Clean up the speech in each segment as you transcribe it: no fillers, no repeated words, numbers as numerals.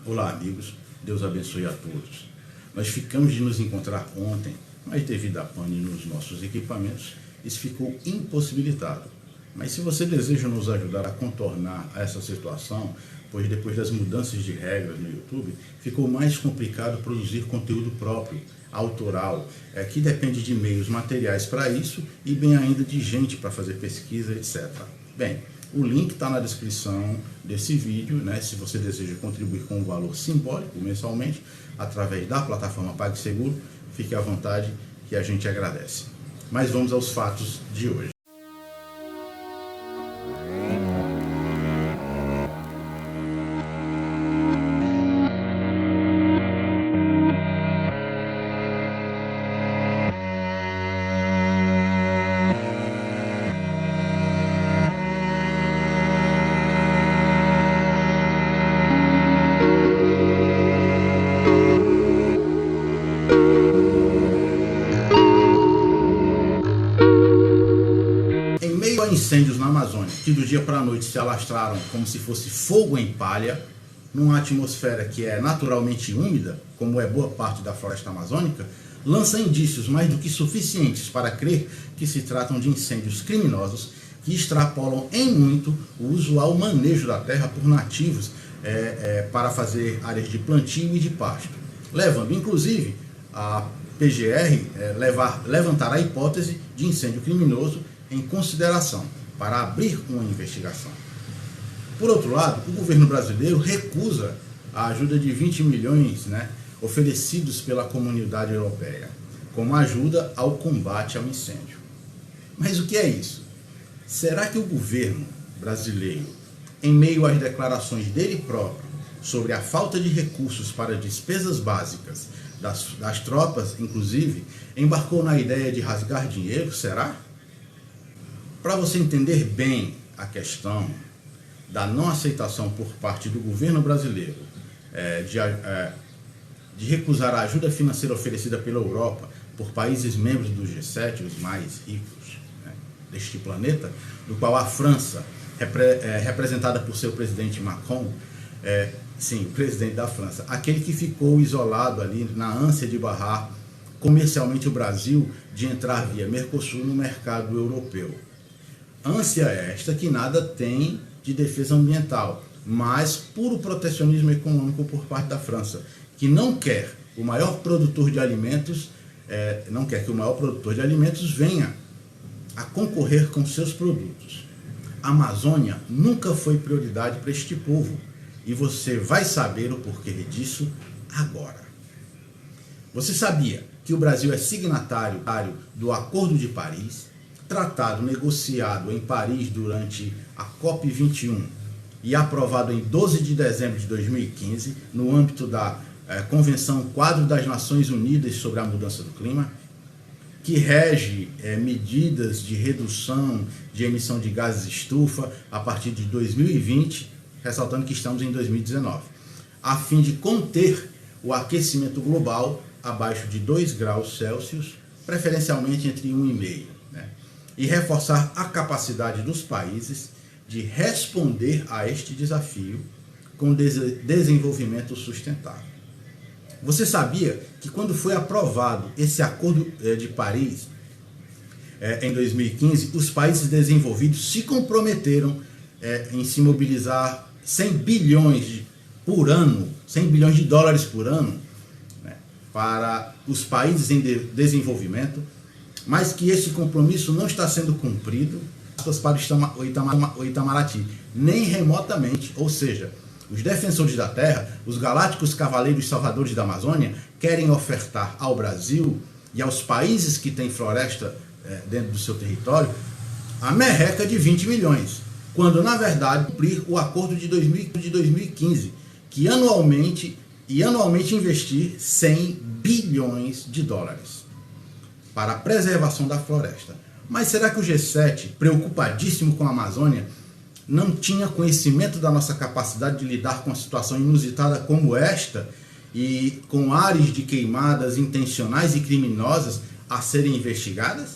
Olá, amigos. Deus abençoe a todos. Nós ficamos de nos encontrar ontem, mas devido à pane nos nossos equipamentos, isso ficou impossibilitado. Mas se você deseja nos ajudar a contornar essa situação, pois depois das mudanças de regras no YouTube, ficou mais complicado produzir conteúdo próprio, autoral, que depende de meios materiais para isso e bem ainda de gente para fazer pesquisa, etc. Bem, o link está na descrição desse vídeo, né? Se você deseja contribuir com um valor simbólico mensalmente, através da plataforma PagSeguro, fique à vontade que a gente agradece. Mas vamos aos fatos de hoje. Incêndios na Amazônia, que do dia para a noite se alastraram como se fosse fogo em palha, numa atmosfera que é naturalmente úmida, como é boa parte da floresta amazônica, lança indícios mais do que suficientes para crer que se tratam de incêndios criminosos que extrapolam em muito o usual manejo da terra por nativos para fazer áreas de plantio e de pasto, levando inclusive a PGR levantar a hipótese de incêndio criminoso em consideração para abrir uma investigação. Por outro lado, o governo brasileiro recusa a ajuda de 20 milhões oferecidos pela comunidade europeia como ajuda ao combate ao incêndio. Mas o que é isso? Será que o governo brasileiro, em meio às declarações dele próprio sobre a falta de recursos para despesas básicas das tropas, inclusive, embarcou na ideia de rasgar dinheiro, será? Para você entender bem a questão da não aceitação por parte do governo brasileiro de recusar a ajuda financeira oferecida pela Europa por países membros do G7, os mais ricos deste planeta, do qual a França, representada por seu presidente Macron, sim, o presidente da França, aquele que ficou isolado ali na ânsia de barrar comercialmente o Brasil de entrar via Mercosul no mercado europeu. Ânsia esta que nada tem de defesa ambiental, mas puro protecionismo econômico por parte da França, que não quer o maior produtor de alimentos, não quer que o maior produtor de alimentos venha a concorrer com seus produtos. A Amazônia nunca foi prioridade para este povo, e você vai saber o porquê disso agora. Você sabia que o Brasil é signatário do Acordo de Paris, tratado negociado em Paris durante a COP21 e aprovado em 12 de dezembro de 2015, no âmbito da Convenção Quadro das Nações Unidas sobre a Mudança do Clima, que rege medidas de redução de emissão de gases estufa a partir de 2020, ressaltando que estamos em 2019, a fim de conter o aquecimento global abaixo de 2 graus Celsius, preferencialmente entre 1,5. E reforçar a capacidade dos países de responder a este desafio com desenvolvimento sustentável. Você sabia que quando foi aprovado esse Acordo de Paris, em 2015, os países desenvolvidos se comprometeram em se mobilizar 100 bilhões por ano, 100 bilhões de dólares por ano, para os países em desenvolvimento, mas que esse compromisso não está sendo cumprido para o Itamaraty, nem remotamente. Ou seja, os defensores da terra, os galácticos cavaleiros salvadores da Amazônia, querem ofertar ao Brasil e aos países que têm floresta dentro do seu território a merreca de 20 milhões, quando na verdade cumprir o acordo de 2015, que anualmente investir 100 bilhões de dólares para a preservação da floresta. Mas será que o G7, preocupadíssimo com a Amazônia, não tinha conhecimento da nossa capacidade de lidar com uma situação inusitada como esta e com áreas de queimadas intencionais e criminosas a serem investigadas?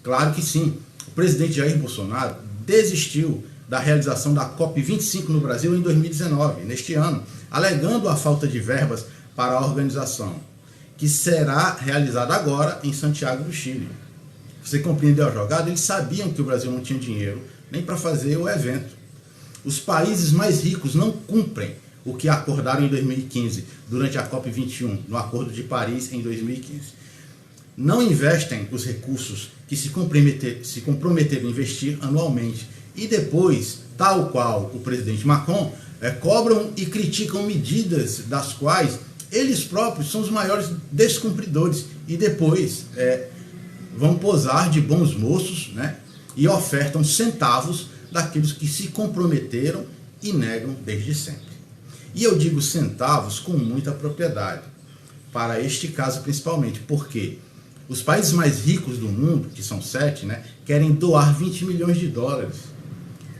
Claro que sim. O presidente Jair Bolsonaro desistiu da realização da COP25 no Brasil em 2019, neste ano, alegando a falta de verbas para a organização, que será realizada agora em Santiago do Chile. Você compreendeu a jogada? Eles sabiam que o Brasil não tinha dinheiro nem para fazer o evento. Os países mais ricos não cumprem o que acordaram em 2015, durante a COP21, no Acordo de Paris em 2015. Não investem os recursos que se comprometeram a investir anualmente e depois, tal qual o presidente Macron, cobram e criticam medidas das quais eles próprios são os maiores descumpridores e depois vão posar de bons moços, né, e ofertam centavos daqueles que se comprometeram e negam desde sempre. E eu digo centavos com muita propriedade, para este caso principalmente, porque os países mais ricos do mundo, que são 7, né, querem doar 20 milhões de dólares.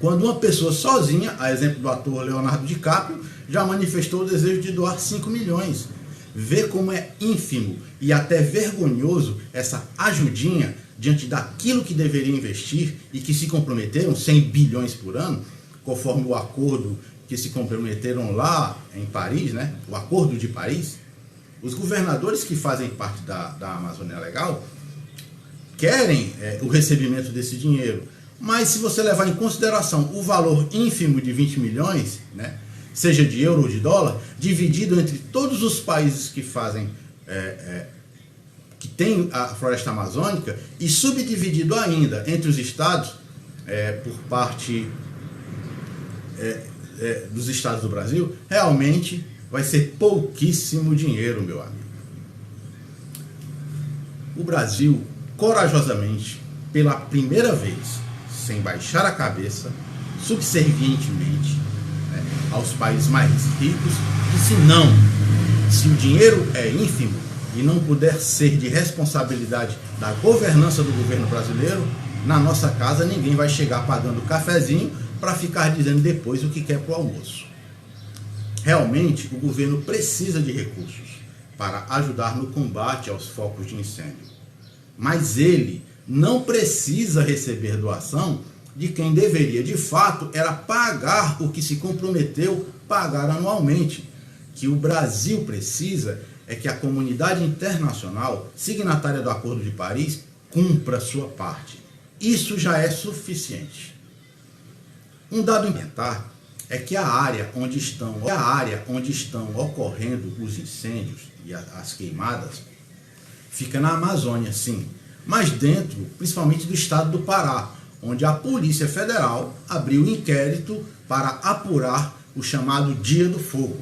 Quando uma pessoa sozinha, a exemplo do ator Leonardo DiCaprio, já manifestou o desejo de doar 5 milhões. Vê como é ínfimo e até vergonhoso essa ajudinha diante daquilo que deveria investir e que se comprometeram 100 bilhões por ano, conforme o acordo que se comprometeram lá em Paris, né? O Acordo de Paris. Os governadores que fazem parte da Amazônia Legal querem o recebimento desse dinheiro, mas se você levar em consideração o valor ínfimo de 20 milhões, né, seja de euro ou de dólar, dividido entre todos os países que fazem, que tem a floresta amazônica, e subdividido ainda entre os estados, por parte dos estados do Brasil, realmente vai ser pouquíssimo dinheiro, meu amigo. O Brasil, corajosamente, pela primeira vez, sem baixar a cabeça, subservientemente, né, aos países mais ricos, disse não. Se o dinheiro é ínfimo e não puder ser de responsabilidade da governança do governo brasileiro, na nossa casa ninguém vai chegar pagando cafezinho para ficar dizendo depois o que quer para o almoço. Realmente, o governo precisa de recursos para ajudar no combate aos focos de incêndio. Mas ele não precisa receber doação de quem deveria, de fato, era pagar o que se comprometeu pagar anualmente. Que o Brasil precisa é que a comunidade internacional, signatária do Acordo de Paris, cumpra sua parte. Isso já é suficiente. Um dado elementar é que a área onde estão ocorrendo os incêndios e as queimadas fica na Amazônia, sim, mas dentro, principalmente do estado do Pará, onde a Polícia Federal abriu inquérito para apurar o chamado Dia do Fogo,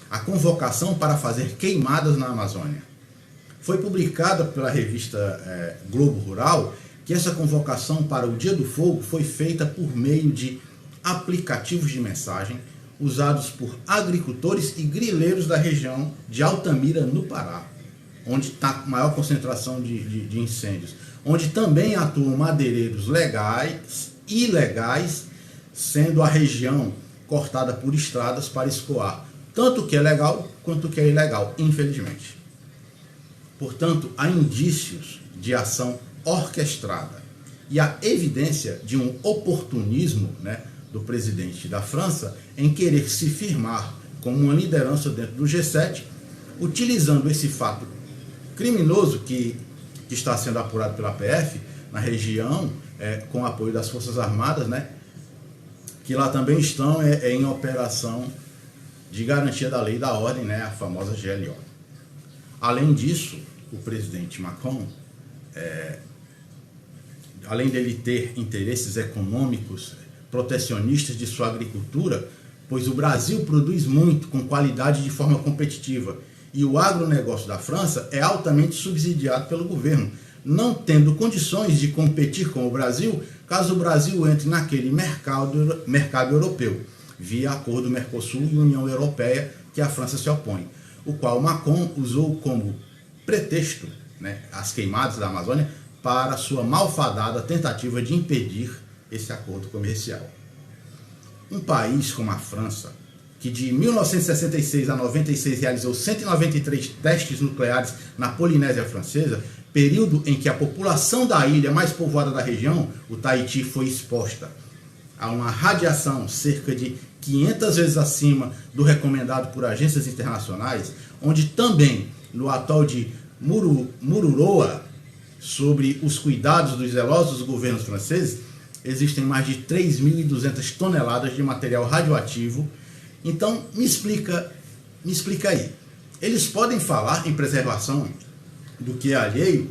a convocação para fazer queimadas na Amazônia. Foi publicada pela revista Globo Rural que essa convocação para o Dia do Fogo foi feita por meio de aplicativos de mensagem usados por agricultores e grileiros da região de Altamira, no Pará, onde está a maior concentração de incêndios, onde também atuam madeireiros legais e ilegais, sendo a região cortada por estradas para escoar tanto o que é legal quanto o que é ilegal, infelizmente. Portanto, há indícios de ação orquestrada e a evidência de um oportunismo, né, do presidente da França em querer se firmar como uma liderança dentro do G7, utilizando esse fato criminoso que está sendo apurado pela PF na região, com apoio das Forças Armadas, né, que lá também estão em operação de garantia da lei e da ordem, né, a famosa GLO. Além disso, o presidente Macron, além dele ter interesses econômicos protecionistas de sua agricultura, pois o Brasil produz muito com qualidade de forma competitiva e o agronegócio da França é altamente subsidiado pelo governo, não tendo condições de competir com o Brasil caso o Brasil entre naquele mercado europeu, via acordo Mercosul e União Europeia, que a França se opõe, o qual Macron usou como pretexto, né, as queimadas da Amazônia para sua malfadada tentativa de impedir esse acordo comercial. Um país como a França, que de 1966 a 96 realizou 193 testes nucleares na Polinésia Francesa, período em que a população da ilha mais povoada da região, o Tahiti, foi exposta. a uma radiação cerca de 500 vezes acima do recomendado por agências internacionais, onde também no atol de Mururoa, sobre os cuidados dos zelosos governos franceses, existem mais de 3.200 toneladas de material radioativo. Então, me explica aí. Eles podem falar em preservação do que é alheio,